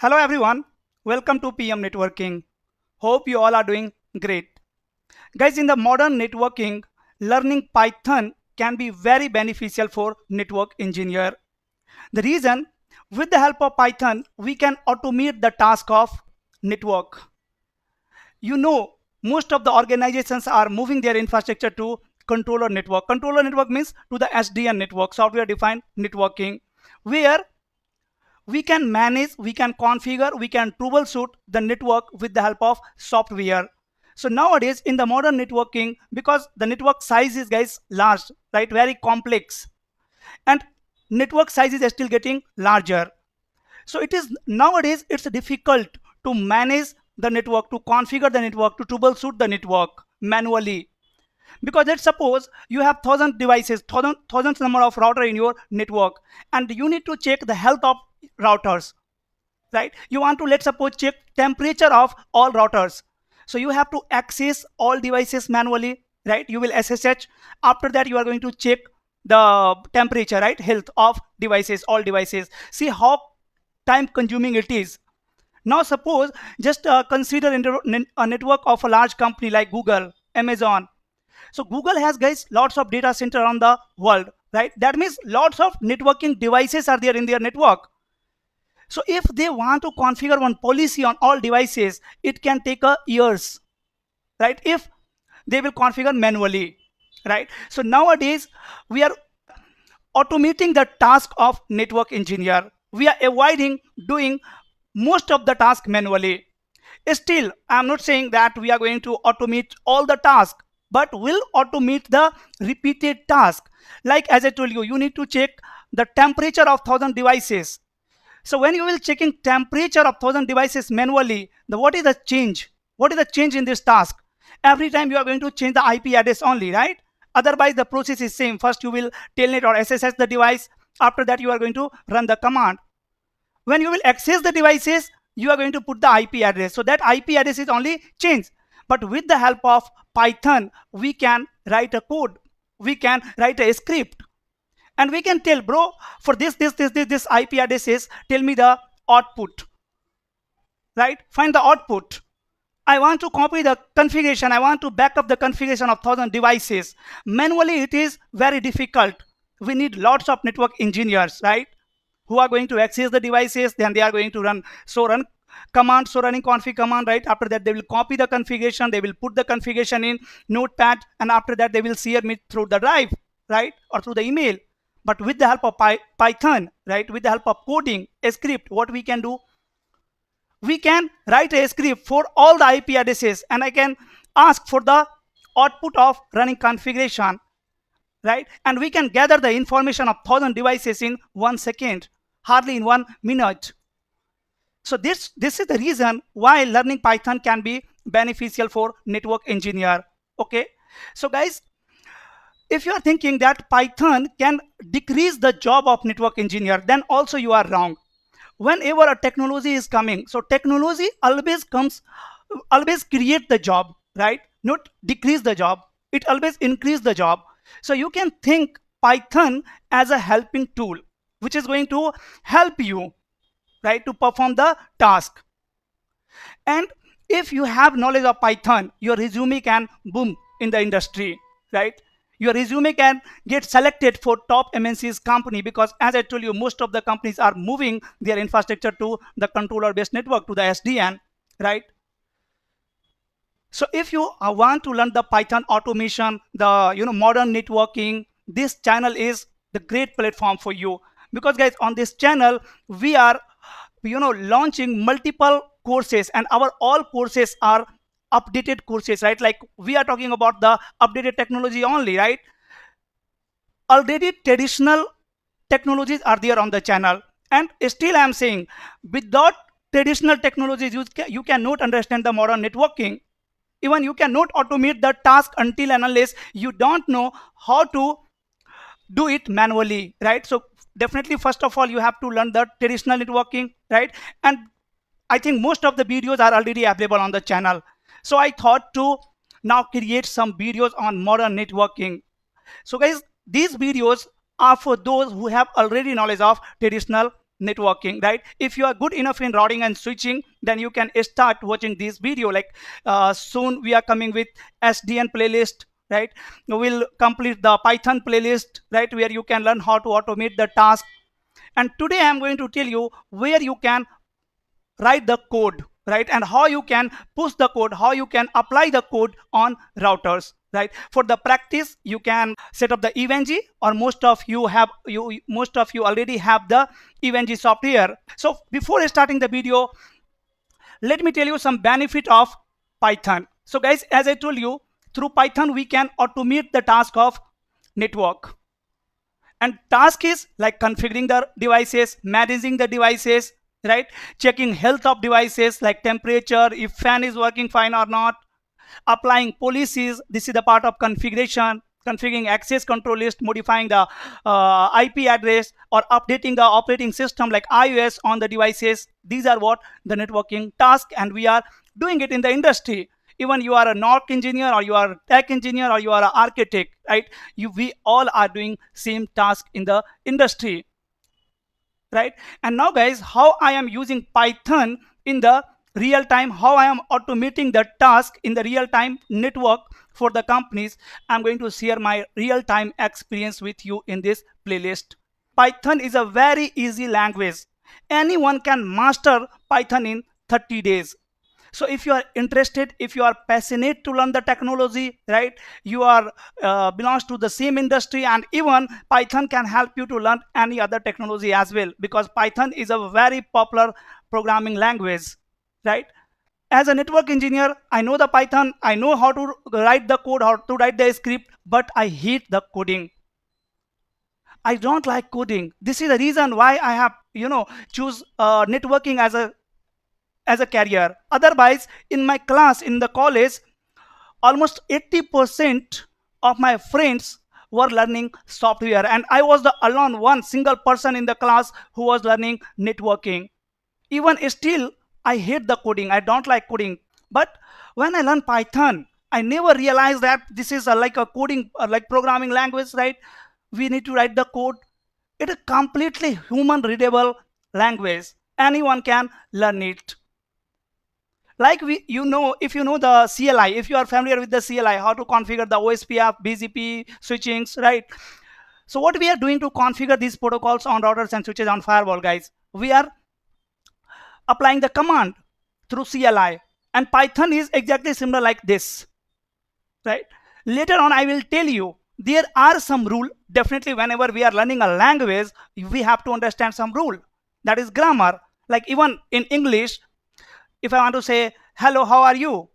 Hello everyone, welcome to PM Networking. Hope you all are doing great. Guys, in the modern networking, learning Python can be very beneficial for network engineer. The reason, with the help of Python, we can automate the task of network. You know, most of the organizations are moving their infrastructure to controller network. Controller network means to the SDN network, software defined networking, where we can manage, we can configure, we can troubleshoot the network with the help of software. So nowadays in the modern networking, because the network size is guys large, right, very complex, and network size is still getting larger. So it is nowadays it's difficult to manage the network, to configure the network, to troubleshoot the network manually. Because let's suppose you have 1,000 devices, thousands number of router in your network, and you need to check the health of routers, right? You want to, let's suppose, check temperature of all routers. So you have to access all devices manually, right? You will SSH. After that, you are going to check the temperature, right? Health of devices, all devices. See how time consuming it is. Now suppose just consider a network of a large company like Google, Amazon. So Google has guys lots of data center around the world, right? That means lots of networking devices are there in their network. So if they want to configure one policy on all devices, it can take years, right? If they will configure manually, right? So nowadays we are automating the task of network engineer. We are avoiding doing most of the task manually. Still, I'm not saying that we are going to automate all the tasks, but will automate the repeated task. Like as I told you, you need to check the temperature of 1,000 devices. So when you will checking temperature of 1,000 devices manually, what is the change? What is the change in this task? Every time you are going to change the IP address only, right? Otherwise the process is same. First you will telnet or SSH the device. After that you are going to run the command. When you will access the devices, you are going to put the IP address. So that IP address is only changed. But with the help of Python, we can write a code. We can write a script. And we can tell, bro, for this IP address is, tell me the output, right? Find the output. I want to copy the configuration. I want to back up the configuration of 1,000 devices. Manually, it is very difficult. We need lots of network engineers, right? Who are going to access the devices. Then they are going to run command, so running config command, right? After that, they will copy the configuration. They will put the configuration in Notepad. And after that, they will share me through the drive, right? Or through the email. But with the help of Python, right? With the help of coding, a script, what we can do? We can write a script for all the IP addresses, and I can ask for the output of running configuration, right? And we can gather the information of 1,000 devices in 1 second, hardly in 1 minute. So this is the reason why learning Python can be beneficial for network engineer. Okay, so guys, if you are thinking that Python can decrease the job of network engineer, then also you are wrong. Whenever a technology is coming, so technology always create the job, right? Not decrease the job. It always increase the job. So you can think Python as a helping tool, which is going to help you, right, to perform the task. And if you have knowledge of Python, your resume can boom in the industry, right? Your resume can get selected for top MNC's company, because as I told you, most of the companies are moving their infrastructure to the controller based network, to the SDN, right? So if you want to learn the Python automation, the modern networking, this channel is the great platform for you. Because guys, on this channel we are launching multiple courses, and our all courses are updated courses, right? Like we are talking about the updated technology only, right? Already traditional technologies are there on the channel, and still I am saying, without traditional technologies you cannot understand the modern networking. Even you cannot automate the task until and unless you don't know how to do it manually, right? So definitely, first of all, you have to learn the traditional networking, right? And I think most of the videos are already available on the channel. So I thought to now create some videos on modern networking. So guys, these videos are for those who have already knowledge of traditional networking, right? If you are good enough in routing and switching, then you can start watching this video. Like soon we are coming with SDN playlist, right? We'll complete the Python playlist, right, where you can learn how to automate the task. And today I'm going to tell you where you can write the code, right, and how you can push the code, how you can apply the code on routers, right? For the practice, you can set up the EVNG, or most of you already have the EVNG software. So before starting the video, let me tell you some benefit of Python. So guys, as I told you, through Python we can automate the task of network. And task is like configuring the devices, managing the devices, right? Checking health of devices like temperature, if fan is working fine or not, applying policies. This is the part of configuration, configuring access control list, modifying the IP address, or updating the operating system like iOS on the devices. These are what the networking task, and we are doing it in the industry. Even you are a NOC engineer, or you are a tech engineer, or you are an architect, right? We all are doing same task in the industry, right? And now guys, how I am using Python in the real time, how I am automating the task in the real time network for the companies, I'm going to share my real time experience with you in this playlist. Python is a very easy language. Anyone can master Python in 30 days. So if you are interested, if you are passionate to learn the technology, right, you are belongs to the same industry, and even Python can help you to learn any other technology as well, because Python is a very popular programming language, right? As a network engineer, I know the Python, I know how to write the code, how to write the script, but I hate the coding. I don't like coding. This is the reason why I have choose networking as a career. Otherwise, in my class, in the college, almost 80% of my friends were learning software, and I was the alone one single person in the class who was learning networking. Even still, I hate the coding. I don't like coding. But when I learned Python, I never realized that this is like a coding, like programming language, right? We need to write the code. It is completely human readable language. Anyone can learn it. Like if you know the CLI, if you are familiar with the CLI, how to configure the OSPF, BGP switchings, right? So what we are doing to configure these protocols on routers and switches on firewall, guys, we are applying the command through CLI, and Python is exactly similar like this, right? Later on, I will tell you there are some rule. Definitely, whenever we are learning a language, we have to understand some rule. That is grammar. Like even in English, if I want to say hello, how are you?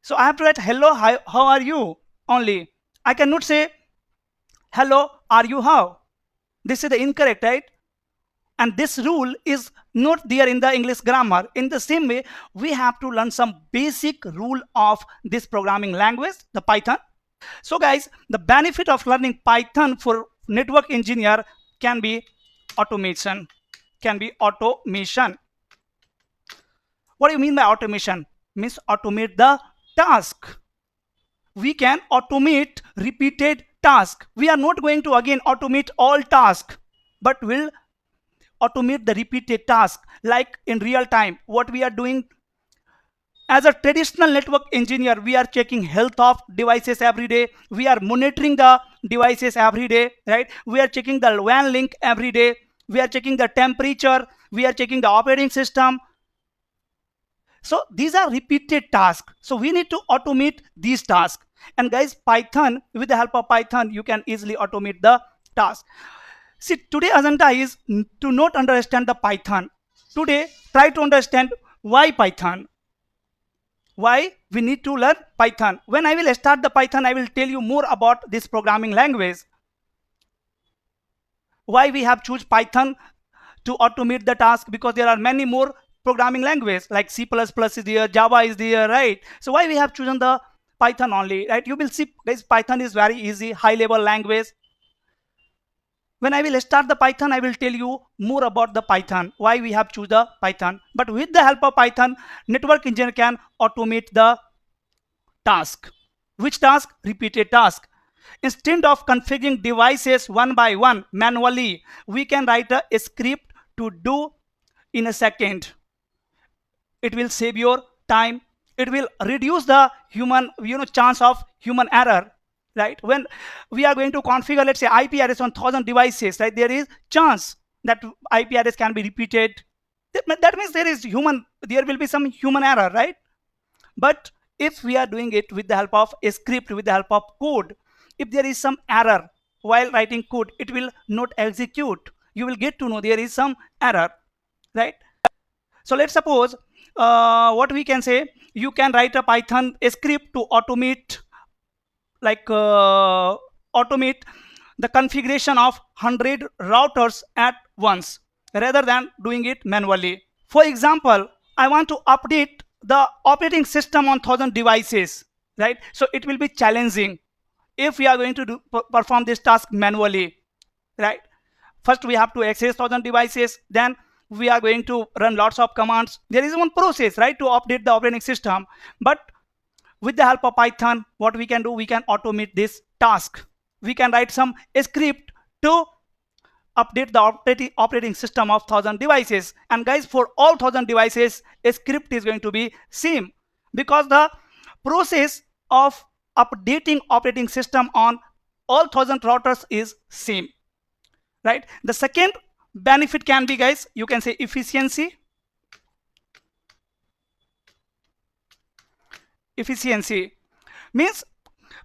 So I have to write hello, hi, how are you only. I cannot say hello, are you how? This is the incorrect, right? And this rule is not there in the English grammar. In the same way, we have to learn some basic rule of this programming language, the Python. So guys, the benefit of learning Python for network engineer can be automation. What do you mean by automation? Means automate the task. We can automate repeated tasks. We are not going to again automate all tasks, but we'll automate the repeated task. Like in real time, what we are doing as a traditional network engineer, we are checking health of devices every day. We are monitoring the devices every day, right? We are checking the WAN link every day. We are checking the temperature. We are checking the operating system. So these are repeated tasks. So we need to automate these tasks. And guys, Python, with the help of Python, you can easily automate the task. See, today agenda is to not understand the Python. Today, try to understand why Python. Why we need to learn Python. When I will start the Python, I will tell you more about this programming language. Why we have choose Python to automate the task, because there are many more programming languages like C++ is there, Java is there, right? So why we have chosen the Python only, right? You will see, guys, Python is very easy, high level language. When I will start the Python, I will tell you more about the Python, why we have choose the Python. But with the help of Python, network engineer can automate the task. Which task? Repeated task. Instead of configuring devices one by one manually, we can write a script to do in a second. It will save your time. It will reduce the human chance of human error, right? When we are going to configure, let's say, IP address on 1000 devices, right, there is chance that IP address can be repeated. That means there will be some human error, right? But if we are doing it with the help of a script, with the help of code, if there is some error while writing code, it will not execute. You will get to know there is some error, right? So let's suppose what we can say, you can write a Python script to automate, like automate the configuration of 100 routers at once rather than doing it manually. For example, I want to update the operating system on 1000 devices, right? So it will be challenging if we are going to perform this task manually, right? First we have to access 1000 devices, then we are going to run lots of commands. There is one process, right, to update the operating system. But with the help of Python, what we can do, we can automate this task. We can write some script to update the operating system of 1000 devices. And guys, for all 1000 devices, a script is going to be same, because the process of updating operating system on all 1000 routers is same, right? The second benefit can be, guys, you can say efficiency. Efficiency means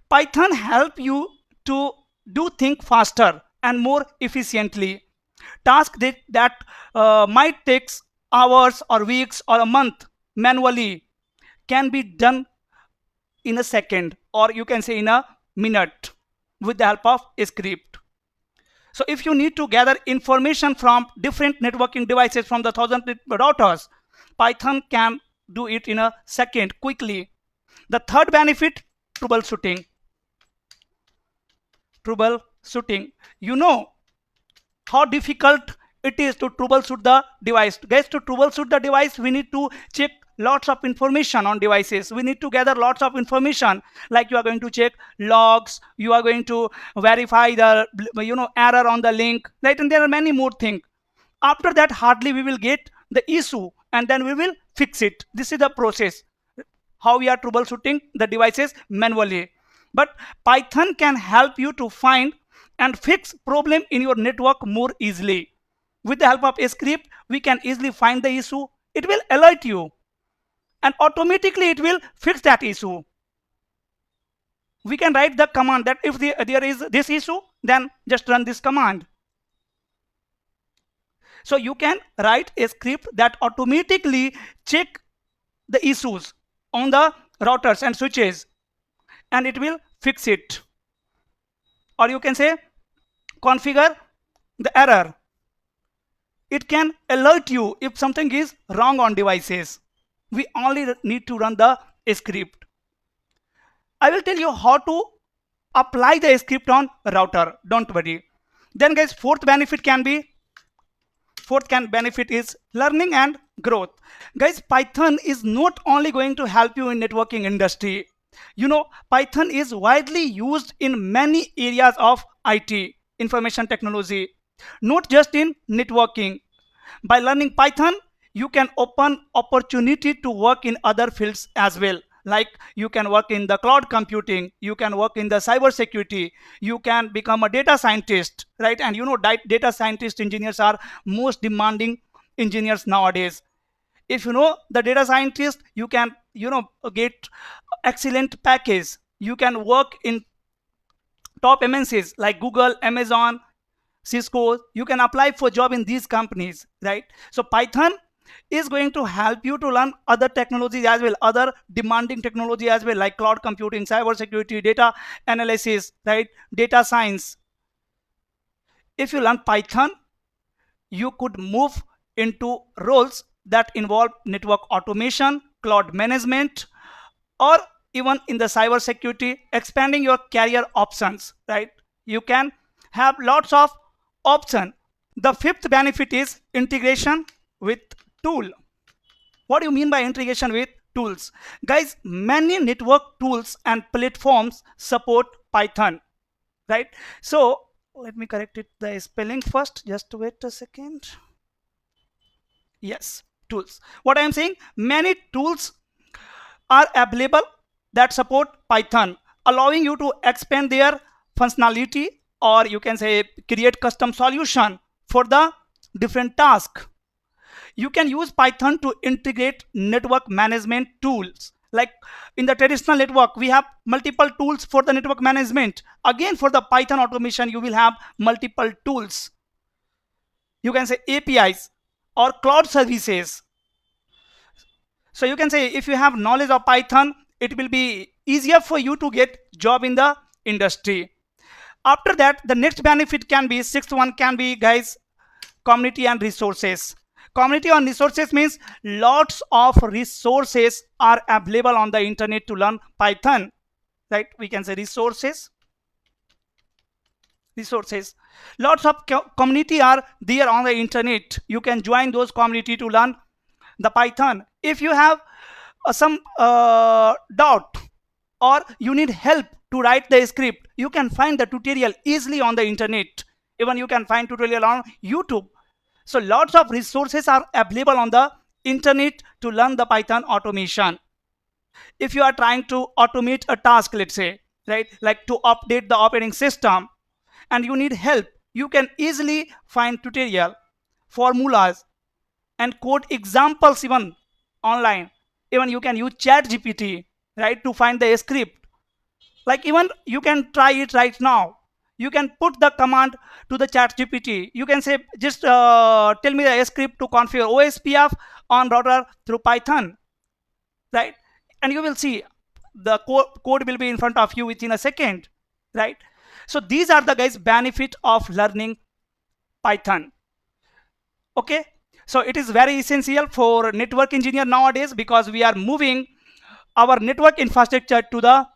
Python help you to do things faster and more efficiently. Tasks that might take hours or weeks or a month manually can be done in a second, or you can say in a minute, with the help of a script. So if you need to gather information from different networking devices from the 1000 routers, Python can do it in a second quickly. The third benefit, troubleshooting. Troubleshooting. You know how difficult it is to troubleshoot the device. Guys, to troubleshoot the device, we need to check lots of information on devices. We need to gather lots of information, like you are going to check logs, you are going to verify the error on the link, right? And there are many more things. After that, hardly we will get the issue, and then we will fix it. This is the process how we are troubleshooting the devices manually. But Python can help you to find and fix problem in your network more easily. With the help of a script, we can easily find the issue. It will alert you, and automatically it will fix that issue. We can write the command that if there is this issue, then just run this command. So you can write a script that automatically check the issues on the routers and switches, and it will fix it. Or you can say configure the error. It can alert you if something is wrong on devices. We only need to run the script. I will tell you how to apply the script on router, don't worry. Then guys, fourth benefit is learning and growth. Guys, Python is not only going to help you in networking industry. You know, Python is widely used in many areas of IT, information technology, not just in networking. By learning Python, you can open opportunity to work in other fields as well. Like you can work in the cloud computing, you can work in the cyber security, you can become a data scientist, right? And you know, data scientist engineers are most demanding engineers nowadays. If you know the data scientist, you can get excellent package. You can work in top MNCs like Google, Amazon, Cisco. You can apply for job in these companies, right? So Python is going to help you to learn other technologies as well, other demanding technology as well, like cloud computing, cyber security, data analysis, right? Data science. If you learn Python, you could move into roles that involve network automation, cloud management, or even in the cyber security, expanding your career options, right? You can have lots of options. The fifth benefit is integration with tool. What do you mean by integration with tools? Guys, many network tools and platforms support Python, right? So let me correct it, the spelling first. Just wait a second. Yes, tools. What I am saying, many tools are available that support Python, allowing you to expand their functionality, or you can say create custom solution for the different task. You can use Python to integrate network management tools. Like in the traditional network, we have multiple tools for the network management. Again, for the Python automation, you will have multiple tools. You can say APIs or cloud services. So you can say if you have knowledge of Python, it will be easier for you to get job in the industry. After that, the next benefit can be, sixth one can be, guys, community and resources. Community and resources means lots of resources are available on the internet to learn Python, right? We can say resources. Lots of community are there on the internet. You can join those community to learn the Python. If you have some doubt or you need help to write the script, you can find the tutorial easily on the internet. Even you can find tutorial on YouTube. So lots of resources are available on the internet to learn the Python automation. If you are trying to automate a task, let's say, right, like to update the operating system, and you need help, you can easily find tutorial, formulas, and code examples even online. Even you can use ChatGPT, right, to find the script. Like even you can try it right now. You can put the command to the ChatGPT. You can say, just tell me the script to configure OSPF on router through Python, right? And you will see the code will be in front of you within a second, right? So these are the, guys, benefit of learning Python. Okay, so it is very essential for network engineer nowadays, because we are moving our network infrastructure to the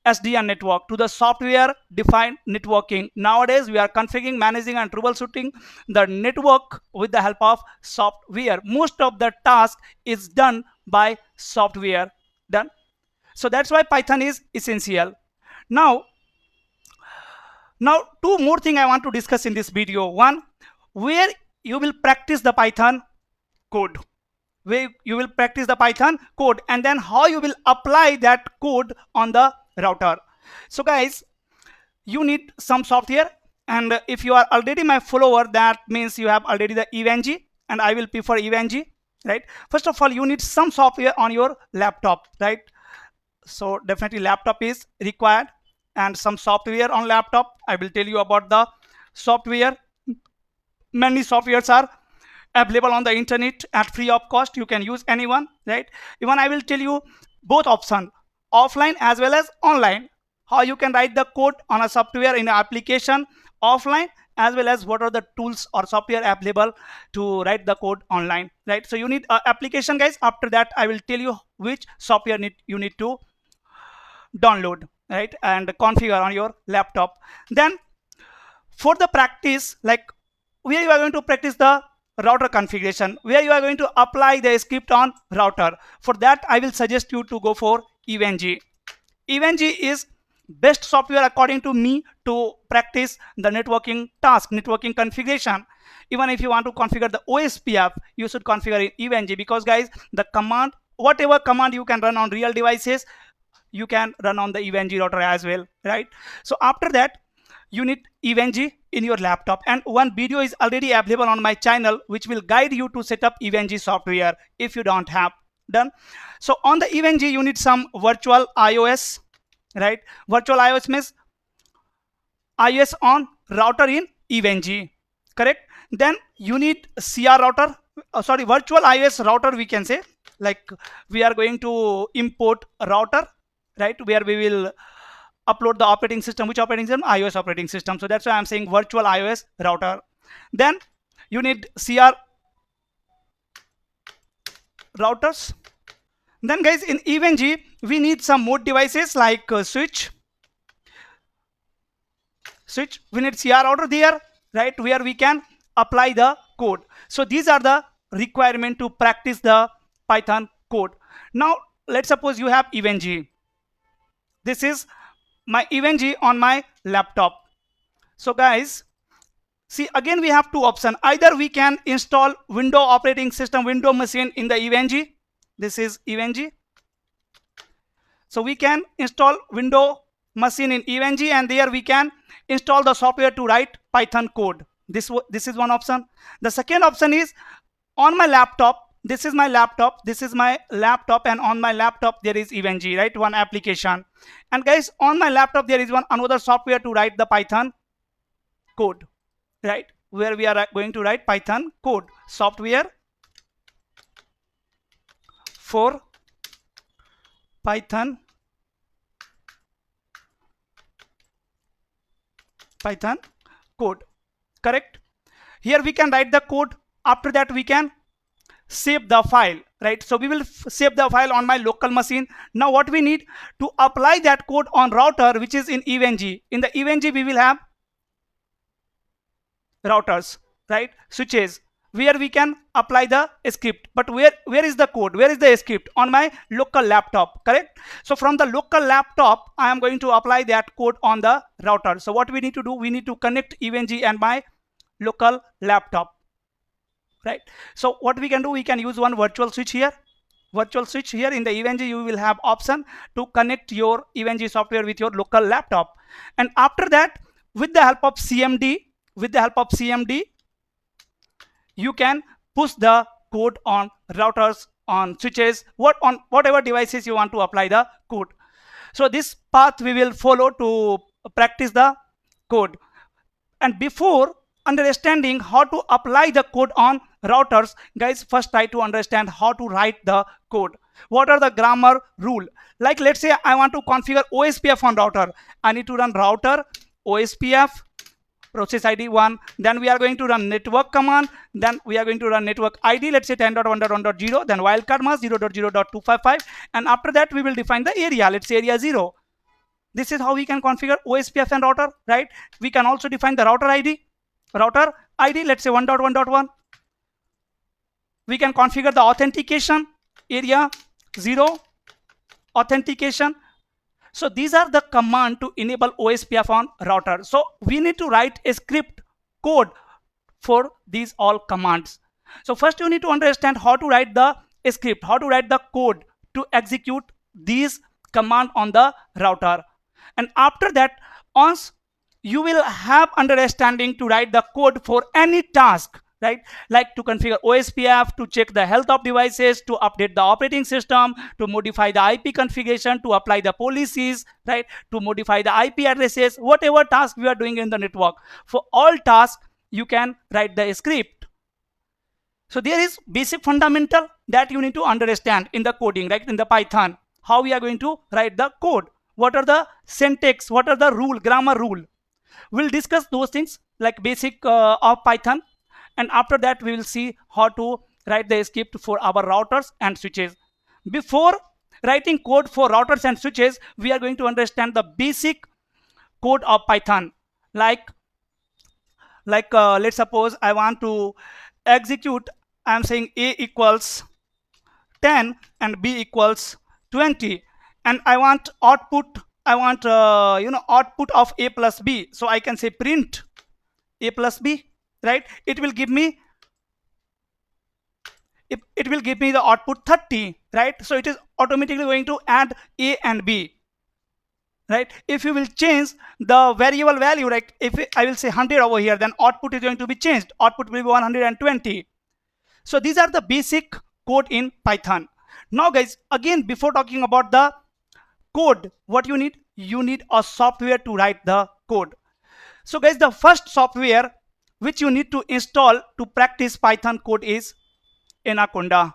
SDN network, to the software defined networking. Nowadays we are configuring, managing, and troubleshooting the network with the help of software. Most of the task is done by software done. So that's why Python is essential. Now two more things I want to discuss in this video. One, where you will practice the Python code, where you will practice the Python code, and then how you will apply that code on the router. So guys, you need some software, and if you are already my follower, that means you have already the Evangy, and I will prefer Evangy, right? First of all, you need some software on your laptop, right? So definitely laptop is required, and some software on laptop. I will tell you about the software. Many softwares are available on the internet at free of cost. You can use anyone, right? Even I will tell you both option, offline as well as online, how you can write the code on a software in an application offline, as well as what are the tools or software available to write the code online, right? So you need an application, guys. After that, I will tell you which software you need to download, right, and configure on your laptop. Then for the practice, like where you are going to practice the router configuration, where you are going to apply the script on router, for that I will suggest you to go for Evangy. Evangy is best software according to me to practice the networking task, networking configuration. Even if you want to configure the OSPF, you should configure in Evangy, because guys, the command, whatever command you can run on real devices, you can run on the Evangy router as well, right? So after that, you need Evangy in your laptop, and one video is already available on my channel which will guide you to set up Evangy software if you don't have done. So on the Evangy, you need some virtual IOS, right? Virtual IOS means IOS on router in Evangy, correct? Then you need CR router, virtual IOS router, we can say. Like we are going to import a router, right, where we will upload the operating system. Which operating system? iOS operating system. So that's why I'm saying virtual iOS router. Then you need CR routers. Then guys, in Evangy, we need some more devices like switch. We need CR router there, right, where we can apply the code. So these are the requirement to practice the Python code. Now let's suppose you have Evangy. This is my Evangy on my laptop. So guys, See, again we have two options. Either we can install Windows operating system, Windows machine in the EVNG. This is EVNG. So we can install Windows machine in EVNG, and there we can install the software to write Python code. This is one option. The second option is on my laptop. This is my laptop. This is my laptop, and on my laptop there is EVNG, right? One application. And guys, on my laptop there is another software to write the Python code, right? Where we are going to write Python code. Software for Python code, correct? Here we can write the code. After that we can save the file, right? So we will save the file on my local machine. Now what we need to apply that code on router, which is in EVNG. In the EVNG we will have routers, right? Switches, where we can apply the script. But where is the code? Where is the script? On my local laptop, correct? So from the local laptop I am going to apply that code on the router. So what we need to do, we need to connect EVNG and my local laptop, right? So what we can do, we can use one virtual switch here. Virtual switch here in the EVNG, you will have option to connect your EVNG software with your local laptop. And after that, with the help of CMD, you can push the code on routers, on switches, on whatever devices you want to apply the code. So this path we will follow to practice the code. And before understanding how to apply the code on routers, guys, first try to understand how to write the code. What are the grammar rule? Like let's say I want to configure OSPF on router. I need to run router OSPF process ID 1. Then we are going to run network command. Then we are going to run network ID, let's say 10.1.1.0. Then wildcard mask 0.0.255. And after that we will define the area, let's say area 0. This is how we can configure OSPF and router, right? We can also define the router ID. Let's say 1.1.1. We can configure the authentication, area 0 authentication. So these are the command to enable OSPF on router. So we need to write a script code for these all commands. So first you need to understand how to write the script, how to write the code to execute these command on the router. And after that, once you will have understanding to write the code for any task, right? Like to configure OSPF, to check the health of devices, to update the operating system, to modify the IP configuration, to apply the policies, right? To modify the IP addresses, whatever task we are doing in the network. For all tasks, you can write the script. So there is basic fundamental that you need to understand in the coding, right? In the Python, how we are going to write the code. What are the syntax? What are the rule, grammar rule? We'll discuss those things like basic of Python. And after that, we will see how to write the script for our routers and switches. Before writing code for routers and switches, we are going to understand the basic code of Python. Like let's suppose I want to execute, I'm saying A equals 10 and B equals 20. And I want output, output of A plus B. So I can say print A plus B. Right? It will give me the output 30, right? So it is automatically going to add A and B, right? If you will change the variable value, right? If I will say 100 over here, then output is going to be changed. Output will be 120. So these are the basic code in Python. Now guys, again, before talking about the code, what you need? You need a software to write the code. So guys, the first software which you need to install to practice Python code is Anaconda.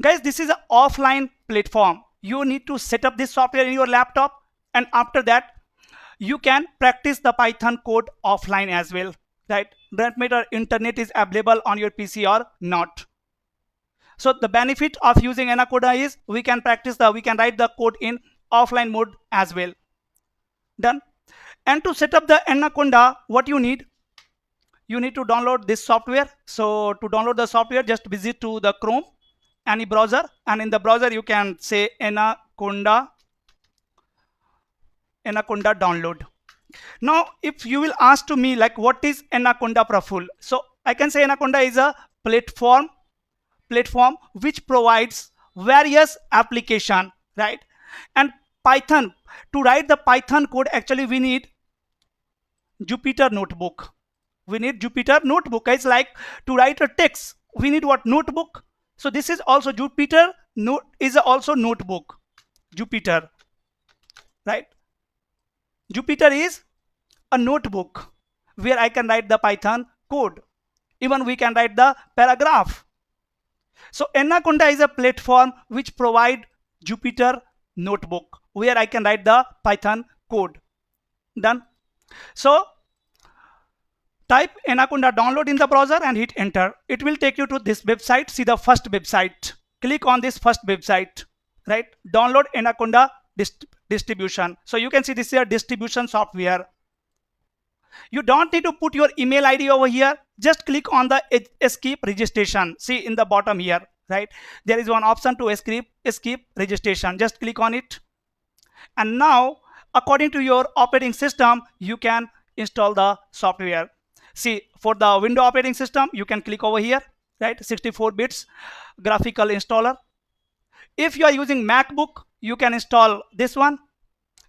Guys, this is an offline platform. You need to set up this software in your laptop, and after that you can practice the Python code offline as well, right? Doesn't matter internet is available on your PC or not. So the benefit of using Anaconda is we can write the code in offline mode as well. Done. And to set up the Anaconda, what you need? You need to download this software. So to download the software, just visit to the Chrome, any browser, and in the browser you can say Anaconda download. Now if you will ask to me like what is Anaconda Praful, so I can say Anaconda is a platform which provides various application, right? And Python, to write the Python code, actually we need Jupyter notebook. We need Jupyter notebook. It's like to write a text, we need what? Notebook. So this is also Jupyter is also notebook. Jupyter, right? Jupyter is a notebook where I can write the Python code. Even we can write the paragraph. So Anaconda is a platform which provide Jupyter notebook where I can write the Python code. Done. So type Anaconda download in the browser and hit enter. It will take you to this website. See the first website. Click on this first website, right? Download Anaconda distribution. So you can see this is a distribution software. You don't need to put your email ID over here. Just click on the escape registration. See in the bottom here, right? There is one option to escape registration. Just click on it. And now, according to your operating system, you can install the software. See, for the Windows operating system, you can click over here, right? 64 bits graphical installer. If you are using MacBook, you can install this one.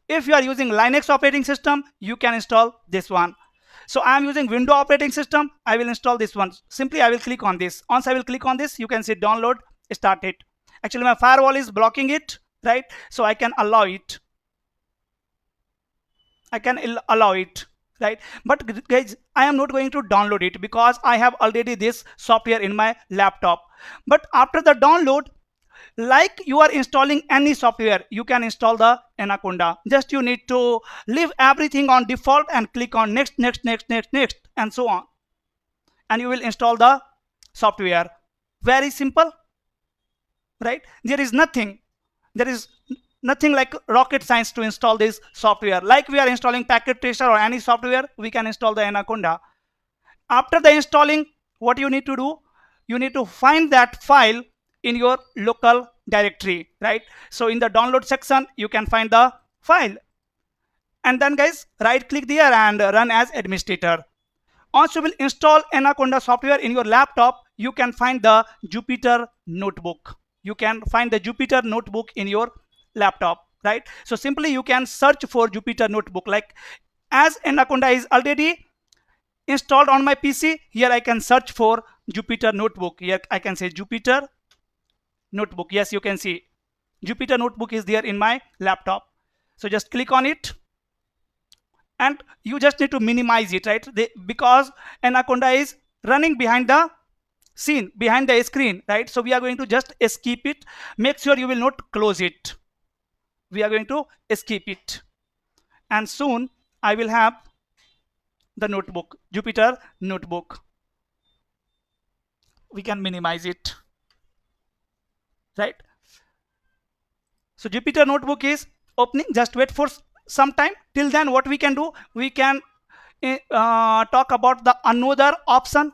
If you are using Linux operating system, you can install this one. So I am using Windows operating system. I will install this one. Simply I will click on this. Once I will click on this, you can see download, start it. Actually my firewall is blocking it, right? So I can allow it. Right? But guys, I am not going to download it because I have already this software in my laptop. But after the download, like you are installing any software, you can install the Anaconda. Just you need to leave everything on default and click on next, and so on. And you will install the software. Very simple, right? There is nothing like rocket science to install this software. Like we are installing Packet Tracer or any software, we can install the Anaconda. After the installing, what you need to do? You need to find that file in your local directory, right? So in the download section, you can find the file. And then guys, right click there and run as administrator. Once you will install Anaconda software in your laptop, you can find the Jupyter notebook. You can find the Jupyter notebook in your laptop, right? So simply you can search for Jupyter notebook. Like as Anaconda is already installed on my PC, here I can search for Jupyter notebook. Here I can say Jupyter notebook. Yes, you can see Jupyter notebook is there in my laptop. So just click on it and you just need to minimize it, right? Because Anaconda is running behind the scene, behind the screen, right? So we are going to just escape it. Make sure you will not close it. We are going to escape it. And soon I will have the notebook, Jupyter notebook. We can minimize it, right? So Jupyter notebook is opening. Just wait for some time. Till then, what we can do? We can talk about the another option.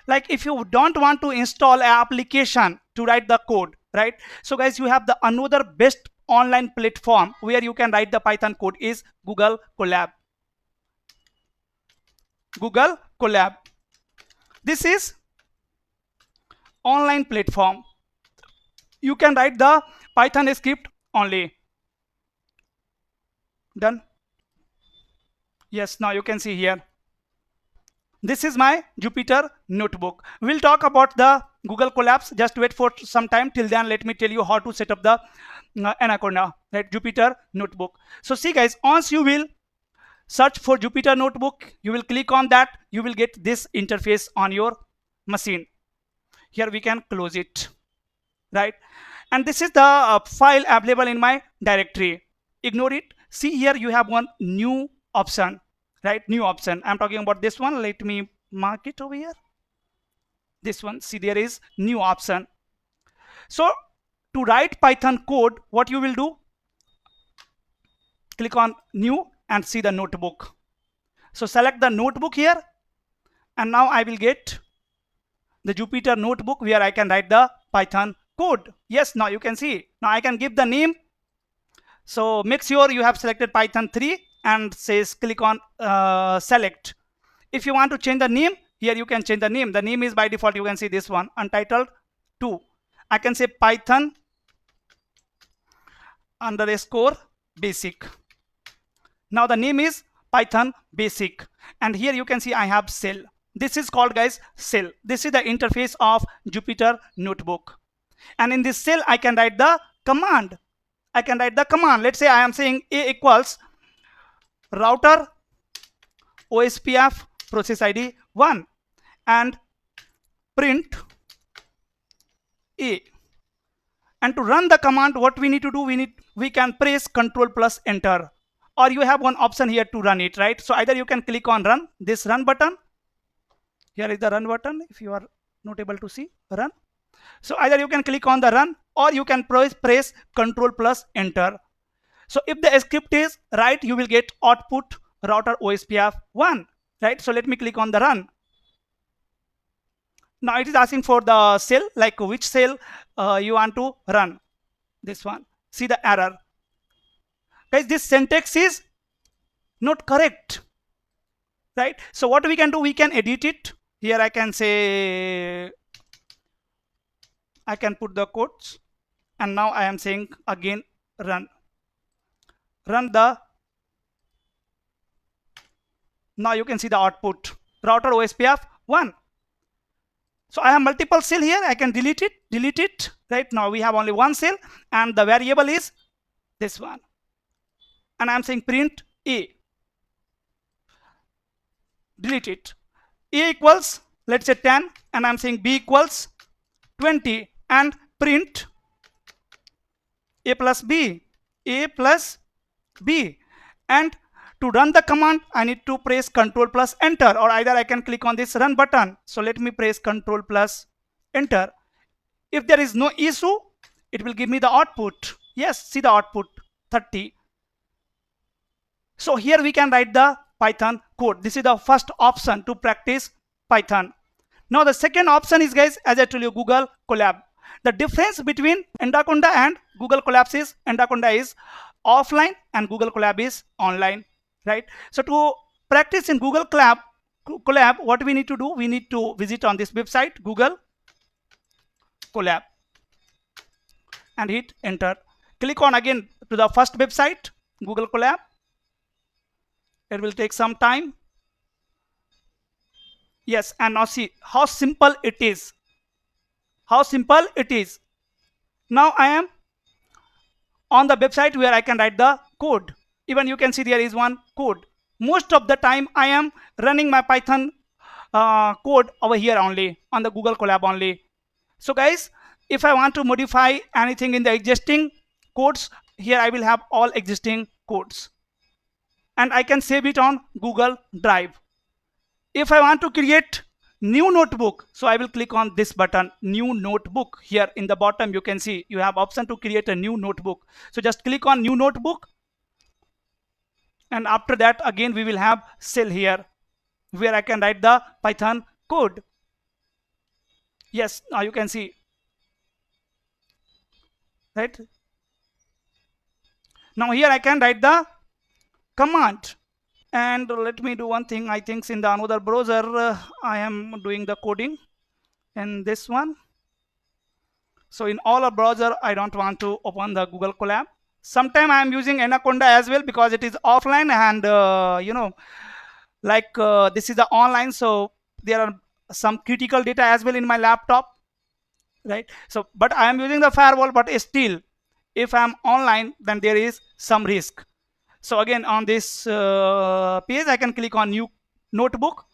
Like if you don't want to install an application to write the code, right? So guys, you have the another best online platform where you can write the Python code is Google Colab. Google Colab. This is online platform. You can write the Python script only. Done. Yes, now you can see here. This is my Jupyter notebook. We'll talk about the Google Colabs. Just wait for some time. Till then, let me tell you how to set up the Anaconda, right? Jupyter notebook. So see guys, once you will search for Jupyter notebook, you will click on that. You will get this interface on your machine. Here we can close it, right? And this is the file available in my directory. Ignore it. See here you have one new option, right? New option. I'm talking about this one. Let me mark it over here. This one. See, there is new option. So to write Python code, what you will do? Click on new and see the notebook. So select the notebook here. And now I will get the Jupyter notebook where I can write the Python code. Yes, now you can see. Now I can give the name. So make sure you have selected Python 3 and says click on select. If you want to change the name, here you can change the name. The name is by default, you can see this one, untitled 2. I can say Python underscore basic. Now the name is Python basic, and here you can see I have cell. This is called, guys, cell. This is the interface of Jupyter Notebook, and in this cell I can write the command. Let's say I am saying a equals router OSPF process ID 1 and print a. And to run the command, what we need to do, we can press Ctrl plus enter, or you have one option here to run it, right? So either you can click on run, this run button. Here is the run button. If you are not able to see, run. So either you can click on the run, or you can press Ctrl plus enter. So if the script is right, you will get output router OSPF 1, right? So let me click on the run. Now it is asking for the cell, like which cell you want to run. This one. See the error. Guys, this syntax is not correct, right? So what we can do, we can edit it. Here I can say, I can put the quotes, and now I am saying again run. Now you can see the output router OSPF 1. So I have multiple cell here. I can delete it. Right now we have only one cell, and the variable is this one. And I'm saying print a. Delete it. A equals, let's say 10, and I'm saying b equals 20, and print a plus b. And to run the command, I need to press Ctrl plus enter, or either I can click on this run button. So let me press Ctrl plus enter. If there is no issue, it will give me the output. Yes, see the output 30. So here we can write the Python code. This is the first option to practice Python. Now the second option is, guys, as I told you, Google Colab. The difference between Anaconda and Google Colab is Anaconda is offline and Google Colab is online, right? So to practice in Google Colab, what we need to do, we need to visit on this website, Google Colab, and hit enter. Click on again to the first website, Google Colab. It will take some time. Yes, and now see how simple it is. Now I am on the website where I can write the code. Even you can see there is one code. Most of the time I am running my Python code over here only, on the Google Colab only. So guys, if I want to modify anything in the existing codes, here I will have all existing codes, and I can save it on Google Drive. If I want to create new notebook, so I will click on this button, new notebook. Here in the bottom you can see you have option to create a new notebook. So just click on new notebook, and after that again we will have cell here where I can write the Python code. Yes, now you can see, right? Now here I can write the command. And let me do one thing. I think in the another browser I am doing the coding in this one. So in all our browser I don't want to open the Google Colab. Sometime I am using Anaconda as well because it is offline, and this is the online, so there are some critical data as well in my laptop, right? So but I am using the firewall, but still if I am online then there is some risk. So again on this page I can click on new notebook.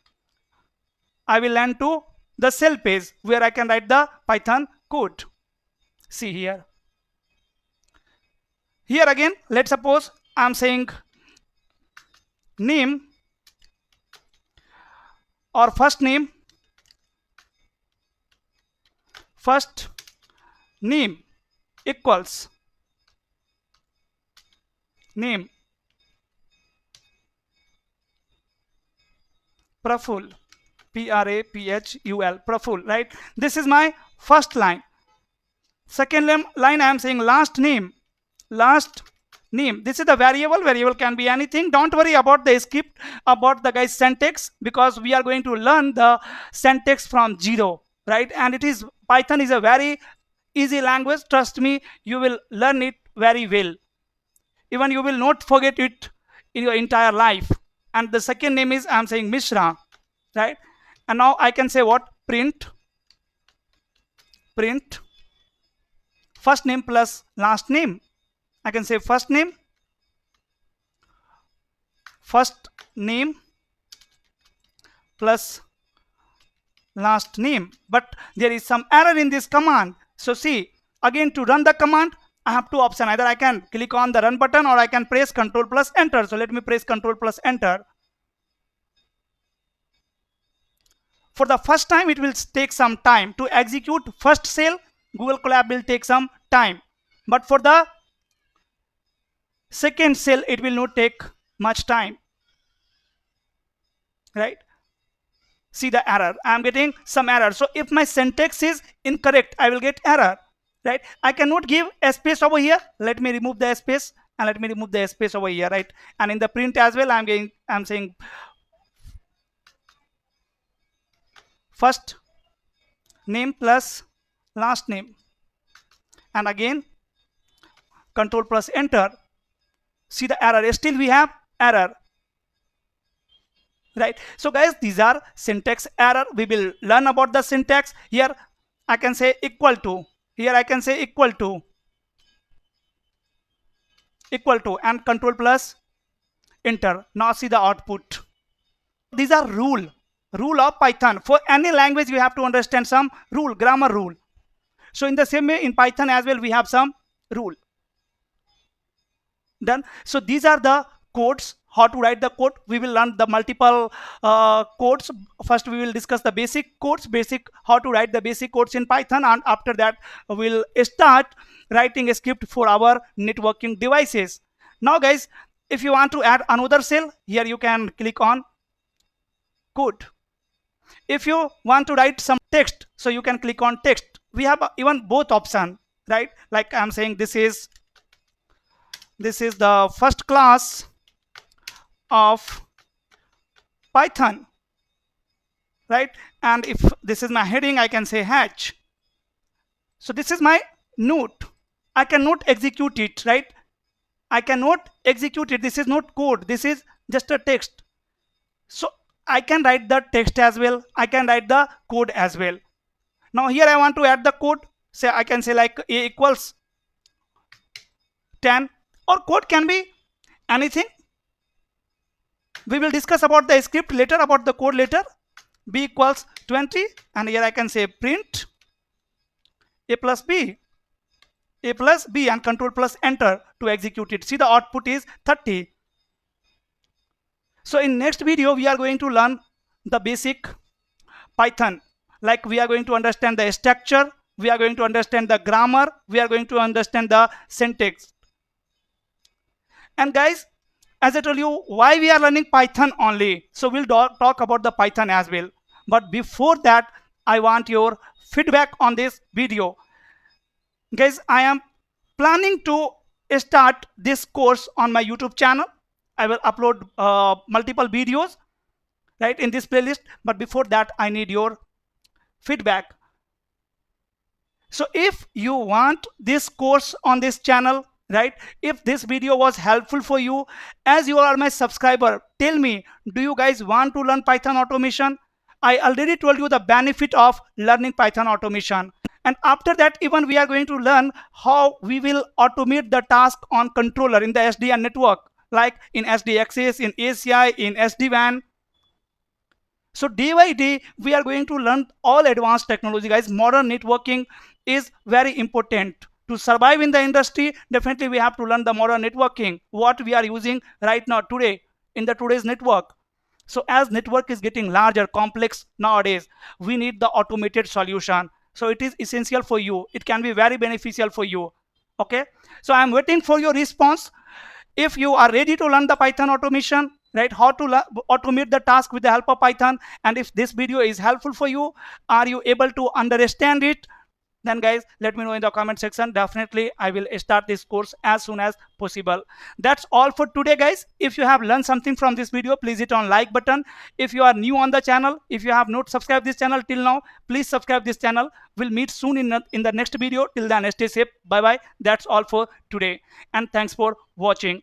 I will land to the cell page where I can write the Python code. See here. Here again, let's suppose I'm saying name or first name equals name Praful, P-R-A-P-H-U-L, Praful, right? This is my first line. Second line I am saying last name name. This is the variable can be anything. Don't worry about the script, about the guys syntax, because we are going to learn the syntax from zero, right? And it is, Python is a very easy language. Trust me, you will learn it very well. Even you will not forget it in your entire life. And the second name is, I'm saying Mishra, right? And now I can say what? Print first name plus last name. I can say first name plus last name. But there is some error in this command. So see, again, to run the command, I have two options. Either I can click on the run button or I can press Ctrl plus enter. So let me press Ctrl plus enter. For the first time, it will take some time to execute first cell. Google Colab will take some time. But for the second cell, it will not take much time, right? See the error. I am getting some error. So if my syntax is incorrect, I will get error, right? I cannot give a space over here. Let me remove the space, and let me remove the space over here, right? And in the print as well, I'm saying first name plus last name, and again Control plus enter. See the error. Still we have error, right? So guys, these are syntax error. We will learn about the syntax. Here I can say equal to, here I can say equal to, and Control plus enter. Now see the output. These are rule of Python. For any language you have to understand some rule, grammar rule. So in the same way, in Python as well, we have some rule. Done. So these are the codes, how to write the code. We will learn the multiple codes. First we will discuss the basic codes, how to write the basic codes in Python, and after that we'll start writing a script for our networking devices. Now guys, if you want to add another cell, here you can click on code. If you want to write some text, so you can click on text. We have even both option, right? Like I'm saying, this is the first class of Python, right? And if this is my heading, I can say hatch. So this is my note. I cannot execute it, right? I cannot execute it. This is not code. This is just a text. So I can write the text as well. I can write the code as well. Now here I want to add the code. Say I can say like a equals 10, or code can be anything. We will discuss about the script later, about the code later. B equals 20, and here I can say print a plus b, and Control plus enter to execute it. See the output is 30. So in next video, we are going to learn the basic Python. Like we are going to understand the structure, we are going to understand the grammar, we are going to understand the syntax. And guys, as I told you, why we are learning Python only. So we'll talk about the Python as well. But before that, I want your feedback on this video. Guys, I am planning to start this course on my YouTube channel. I will upload multiple videos, right, in this playlist. But before that, I need your feedback. So if you want this course on this channel, right, if this video was helpful for you, as you are my subscriber, tell me, do you guys want to learn Python automation? I already told you the benefit of learning Python automation. And after that, even we are going to learn how we will automate the task on controller in the SDN network, like in SDAccess, in ACI, in SD-WAN. So day by day, we are going to learn all advanced technology, guys. Modern networking is very important. To survive in the industry, definitely we have to learn the modern networking, what we are using right now today in the today's network. So as network is getting larger, complex nowadays, we need the automated solution. So it is essential for you. It can be very beneficial for you. Okay. So I'm waiting for your response. If you are ready to learn the Python automation, right, how to automate the task with the help of Python, and if this video is helpful for you, are you able to understand it? then guys, let me know in the comment section. Definitely I will start this course as soon as possible. That's all for today, guys. If you have learned something from this video, please hit on like button. If you are new on the channel, if you have not subscribed this channel till now, please subscribe this channel. We'll meet soon in the next video. Till then, stay safe. Bye bye. That's all for today, and thanks for watching.